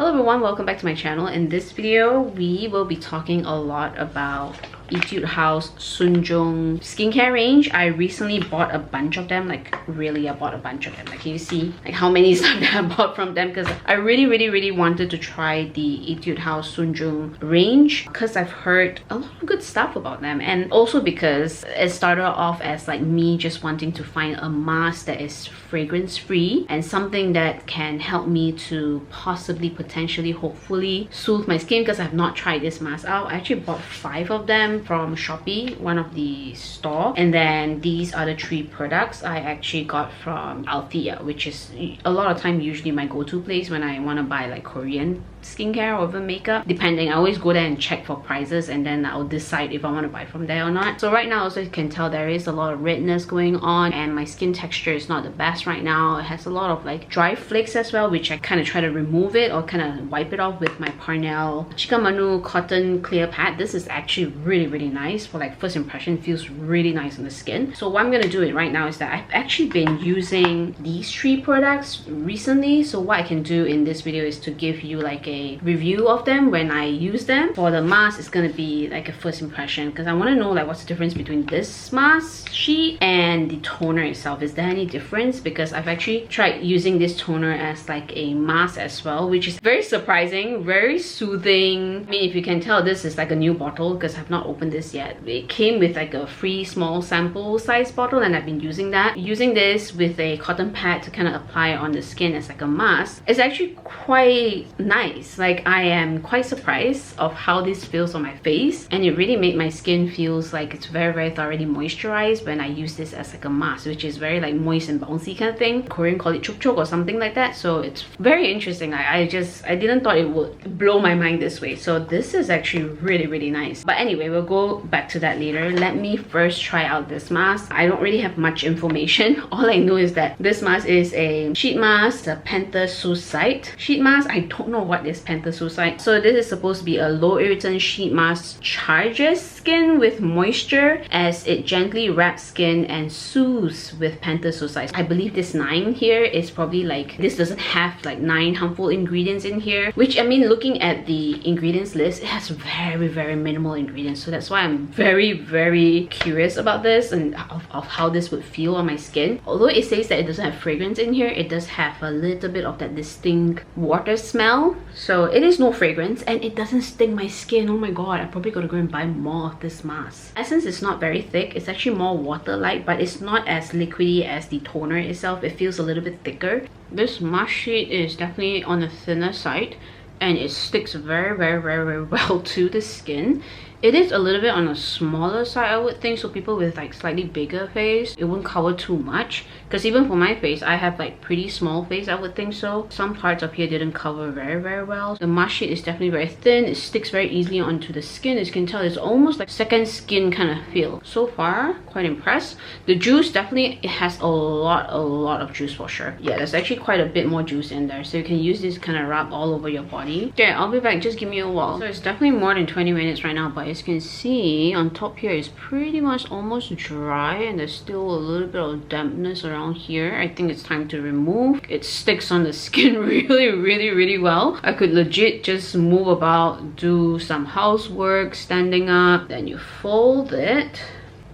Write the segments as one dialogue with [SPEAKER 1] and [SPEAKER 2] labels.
[SPEAKER 1] Hello everyone, welcome back to my channel. In this video, we will be talking a lot about Etude House SoonJung skincare range. I recently bought a bunch of them, like really I bought a bunch of them. Like, can you see like how many stuff that I bought from them? Because I really wanted to try the Etude House SoonJung range because I've heard a lot of good stuff about them, and also because it started off as like me just wanting to find a mask that is fragrance free and something that can help me to possibly, potentially, hopefully soothe my skin, because I've not tried this mask out. I actually bought 5 of them from Shopee, one of the store, and then these are the 3 products I actually got from Althea, which is a lot of time usually my go-to place when I want to buy like Korean skincare or even makeup. Depending, I always go there and check for prices, and then I'll decide if I want to buy from there or not. So right now, as you can tell, there is a lot of redness going on, and my skin texture is not the best right now. It has a lot of like dry flakes as well, which I kind of try to remove it or kind of wipe it off with my Parnell Cica Balm cotton clear pad. This is actually really nice for like first impression. It feels really nice on the skin. So what I'm gonna do it right now is that I've actually been using these 3 products recently. So what I can do in this video is to give you like a review of them when I use them. For the mask, it's gonna be like a first impression, because I want to know like what's the difference between this mask sheet and the toner itself. Is there any difference? Because I've actually tried using this toner as like a mask as well, which is very surprising, very soothing. I mean, if you can tell, this is like a new bottle because I've not opened this yet. It came with like a free small sample size bottle, and I've been using that. Using this with a cotton pad to kind of apply on the skin as like a mask, it's actually quite nice. Like, I am quite surprised of how this feels on my face, and it really made my skin feels like it's very thoroughly moisturized when I use this as like a mask, which is very like moist and bouncy kind of thing. Korean call it chuk chuk or something like that. So it's very interesting. I didn't thought it would blow my mind this way. So this is actually really nice. But anyway, we'll go back to that later. Let me first try out this mask. I don't really have much information. All I know is that this mask is a sheet mask, a Panthensoside sheet mask. I don't know what is Panthensoside. So this is supposed to be a low irritant sheet mask, charges skin with moisture as it gently wraps skin and soothes with Panthensoside. I believe this 9 here is probably like, this doesn't have like 9 harmful ingredients in here, which, I mean, looking at the ingredients list, it has very minimal ingredients. So that's why I'm very curious about this and of how this would feel on my skin. Although it says that it doesn't have fragrance in here, it does have a little bit of that distinct water smell. So it is no fragrance, and it doesn't sting my skin. Oh my god, I probably gotta go and buy more of this mask. Essence is not very thick. It's actually more water-like, but it's not as liquidy as the toner itself. It feels a little bit thicker. This mask sheet is definitely on the thinner side, and it sticks very well to the skin. It is a little bit on a smaller side, I would think, so people with like slightly bigger face, it won't cover too much. Because even for my face, I have like pretty small face, I would think so. Some parts up here didn't cover very well. The mask sheet is definitely very thin. It sticks very easily onto the skin. As you can tell, it's almost like second skin kind of feel. So far, quite impressed. The juice, definitely, it has a lot of juice for sure. Yeah, there's actually quite a bit more juice in there. So you can use this kind of rub all over your body. Okay, I'll be back. Just give me a while. So it's definitely more than 20 minutes right now, but as you can see, on top here is pretty much almost dry, and there's still a little bit of dampness around here. I think it's time to remove. It sticks on the skin really well. I could legit just move about, do some housework, standing up, then you fold it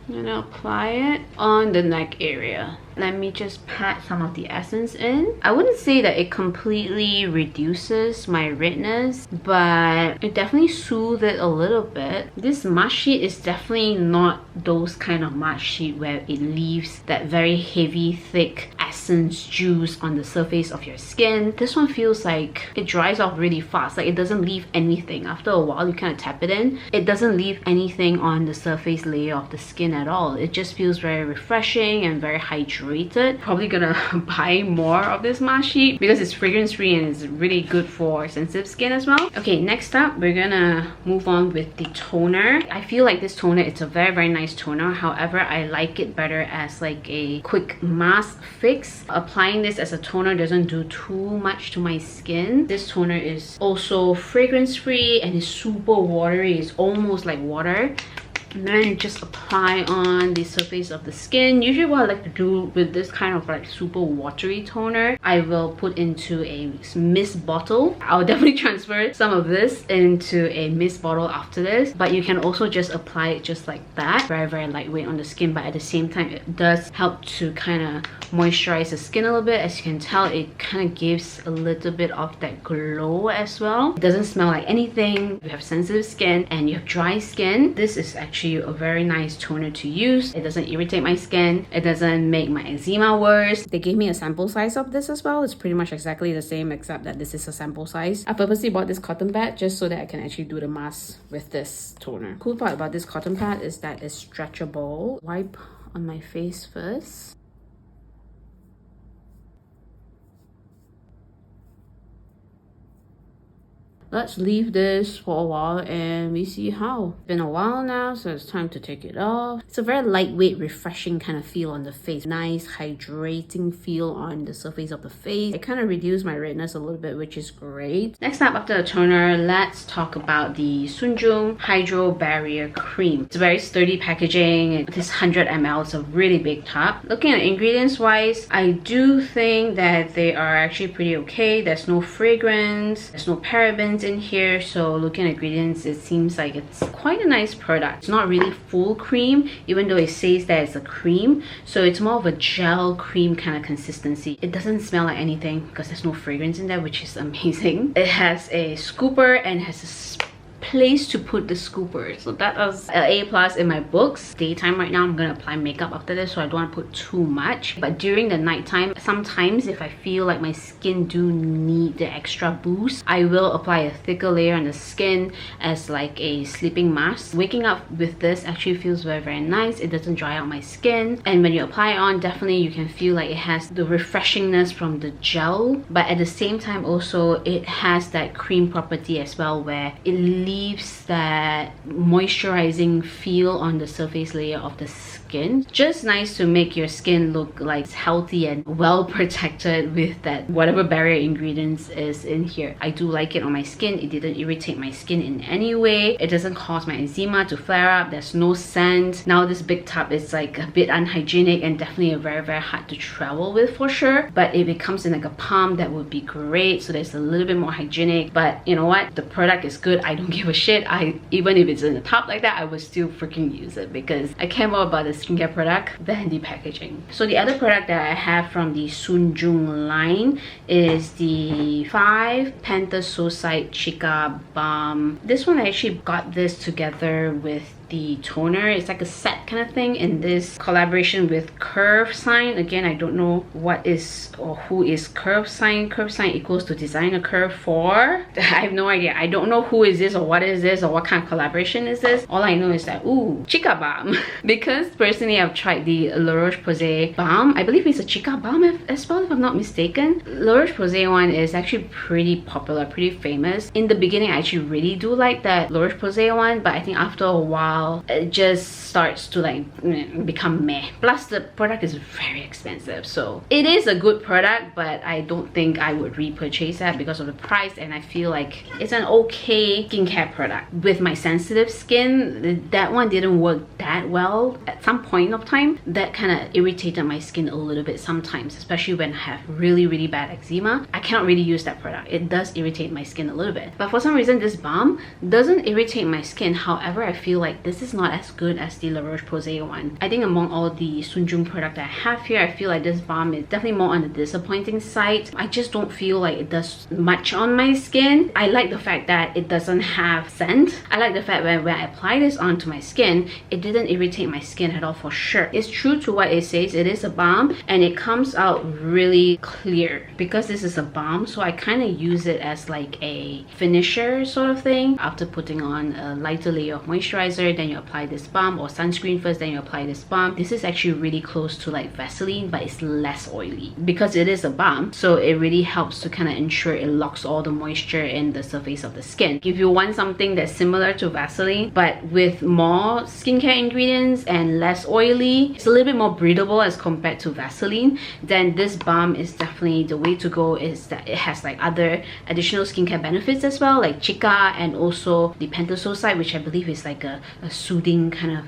[SPEAKER 1] and apply it on the neck area. Let me just pat some of the essence in. I wouldn't say that it completely reduces my redness, but it definitely soothes it a little bit. This mask sheet is definitely not those kind of mask sheet where it leaves that very heavy, thick essence juice on the surface of your skin. This one feels like it dries off really fast. Like, it doesn't leave anything. After a while, you kind of tap it in. It doesn't leave anything on the surface layer of the skin at all. It just feels very refreshing and very hydrating. Probably gonna buy more of this mask sheet because it's fragrance free and it's really good for sensitive skin as well. Okay, next up, we're gonna move on with the toner. I feel like this toner, it's a very nice toner. However, I like it better as like a quick mask fix. Applying this as a toner doesn't do too much to my skin. This toner is also fragrance free and is super watery. It's almost like water. and then just apply on the surface of the skin. Usually what I like to do with this kind of like super watery toner, I will put into a mist bottle. I'll definitely transfer some of this into a mist bottle after this, but you can also just apply it just like that, very lightweight on the skin, but at the same time it does help to kind of moisturize the skin a little bit. As you can tell, it kind of gives a little bit of that glow as well. It doesn't smell like anything. If you have sensitive skin and you have dry skin, this is actually a very nice toner to use. It doesn't irritate my skin, it doesn't make my eczema worse. They gave me a sample size of this as well. It's pretty much exactly the same, except that this is a sample size. I purposely bought this cotton pad just so that I can actually do the mask with this toner. Cool part about this cotton pad is that it's stretchable. Wipe on my face first. Let's leave this for a while and we see how. It's been a while now, so it's time to take it off. It's a very lightweight, refreshing kind of feel on the face. Nice, hydrating feel on the surface of the face. It kind of reduced my redness a little bit, which is great. Next up, after the toner, let's talk about the SoonJung Hydro Barrier Cream. It's a very sturdy packaging. This 100 ml is a really big tub. Looking at ingredients wise, I do think that they are actually pretty okay. There's no fragrance, there's no parabens in here, so looking at ingredients, it seems like it's quite a nice product. It's not really full cream, even though it says that it's a cream, so it's more of a gel cream kind of consistency. It doesn't smell like anything because there's no fragrance in there, which is amazing. It has a scooper and has a place to put the scooper, so that was an A+ in my books. Daytime right now, I'm gonna apply makeup after this, so I don't want to put too much, but during the nighttime, sometimes if I feel like my skin do need the extra boost, I will apply a thicker layer on the skin as like a sleeping mask. Waking up with this actually feels very nice. It doesn't dry out my skin, and when you apply it on, definitely you can feel like it has the refreshingness from the gel, but at the same time also it has that cream property as well, where it leaves that moisturizing feel on the surface layer of the skin. Just nice to make your skin look like it's healthy and well protected with that whatever barrier ingredients is in here. I do like it on my skin. It didn't irritate my skin in any way. It doesn't cause my eczema to flare up. There's no scent. Now this big tub is like a bit unhygienic and definitely a very hard to travel with for sure, but if it comes in like a pump, that would be great, so there's a little bit more hygienic. But you know what, the product is good. I don't give a shit. Even if it's in a tub like that, I would still freaking use it because I care more about the skincare product than the packaging. So the other product that I have from the SoonJung line is the 5 Panthensoside Cica Balm. This one, I actually got this together with the toner. It's like a set kind of thing in this collaboration with Curve Sign. Again, I don't know what is or who is Curve Sign. Curve Sign equals to design a curve for. I have no idea. I don't know who is this or what is this or what kind of collaboration is this. All I know is that, ooh, Cica Balm. Because personally I've tried the La Roche-Posay balm. I believe it's a Cica Balm as well, if I'm not mistaken. La Roche-Posay one is actually pretty popular, pretty famous. In the beginning, I actually really do like that La Roche-Posay one, but I think after a while it just starts to like become meh. Plus the product is very expensive, so it is a good product, but I don't think I would repurchase that because of the price, and I feel like it's an okay skincare product. With my sensitive skin, that one didn't work that well. At some point of time, that kind of irritated my skin a little bit sometimes, especially when I have really bad eczema. I cannot really use that product. It does irritate my skin a little bit, but for some reason this balm doesn't irritate my skin. However, I feel like this is not as good as the La Roche-Posay one. I think among all the SoonJung product I have here, I feel like this balm is definitely more on the disappointing side. I just don't feel like it does much on my skin. I like the fact that it doesn't have scent. I like the fact that when I apply this onto my skin, it didn't irritate my skin at all for sure. It's true to what it says. It is a balm and it comes out really clear. Because this is a balm, so I kind of use it as like a finisher sort of thing. After putting on a lighter layer of moisturizer, then you apply this balm, or sunscreen first, then you apply this balm. This is actually really close to like Vaseline, but it's less oily because it is a balm, so it really helps to kind of ensure it locks all the moisture in the surface of the skin. If you want something that's similar to Vaseline but with more skincare ingredients and less oily, it's a little bit more breathable as compared to Vaseline, then this balm is definitely the way to go. Is that it has like other additional skincare benefits as well, like Cica and also the Panthensoside, which I believe is like a a soothing kind of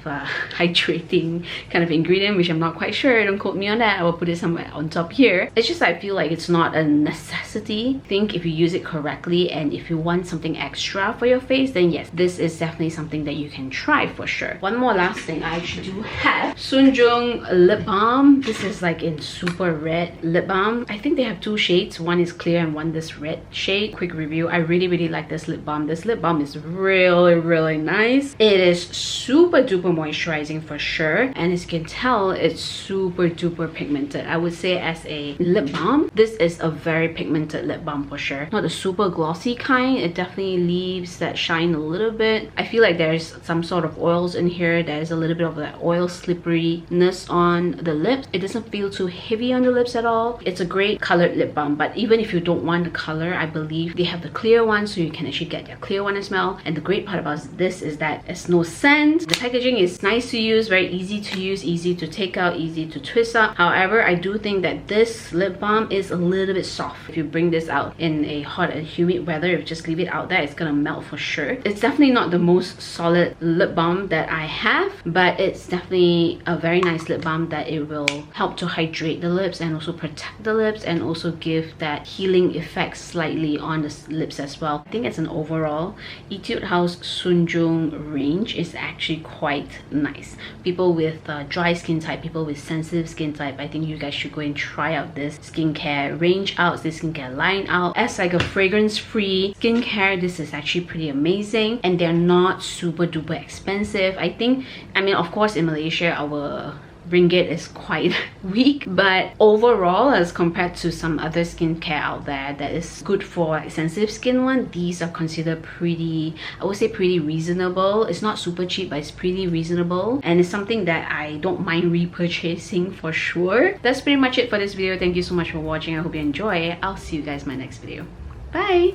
[SPEAKER 1] hydrating kind of ingredient, which I'm not quite sure. Don't quote me on that. I will put it somewhere on top here. It's just I feel like it's not a necessity. I think if you use it correctly and if you want something extra for your face, then yes, this is definitely something that you can try for sure. One more last thing, I actually do have SoonJung Lip Balm. This is like in super red lip balm. I think they have two shades. One is clear and one this red shade. Quick review, I really like this lip balm. This lip balm is really nice. It is super duper moisturizing for sure, and as you can tell, it's super duper pigmented. I would say as a lip balm, this is a very pigmented lip balm for sure. Not the super glossy kind. It definitely leaves that shine a little bit. I feel like there's some sort of oils in here. There's a little bit of that oil slipperiness on the lips. It doesn't feel too heavy on the lips at all. It's a great colored lip balm, but even if you don't want the color, I believe they have the clear one, so you can actually get their clear one as well. And the great part about this is that it's no scent. The packaging is nice to use, very easy to use, easy to take out, easy to twist up. However, I do think that this lip balm is a little bit soft. If you bring this out in a hot and humid weather, if you just leave it out there, it's gonna melt for sure. It's definitely not the most solid lip balm that I have, but it's definitely a very nice lip balm that it will help to hydrate the lips and also protect the lips and also give that healing effect slightly on the lips as well. I think as an overall, Etude House SoonJung range is actually quite nice. People with dry skin type, people with sensitive skin type, I think you guys should go and try out this skincare range out, this skincare line out. As like a fragrance-free skincare, this is actually pretty amazing, and they're not super duper expensive. I think, I mean, of course in Malaysia our ringgit is quite weak, but overall, as compared to some other skincare out there that is good for sensitive skin one, these are considered pretty, I would say pretty reasonable. It's not super cheap, but it's pretty reasonable, and it's something that I don't mind repurchasing for sure. That's pretty much it for this video. Thank you so much for watching. I hope you enjoy. I'll see you guys in my next video. Bye!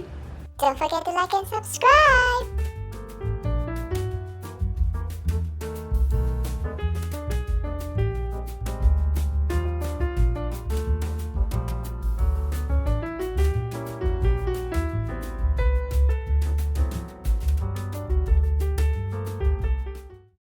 [SPEAKER 2] Don't forget to like and subscribe!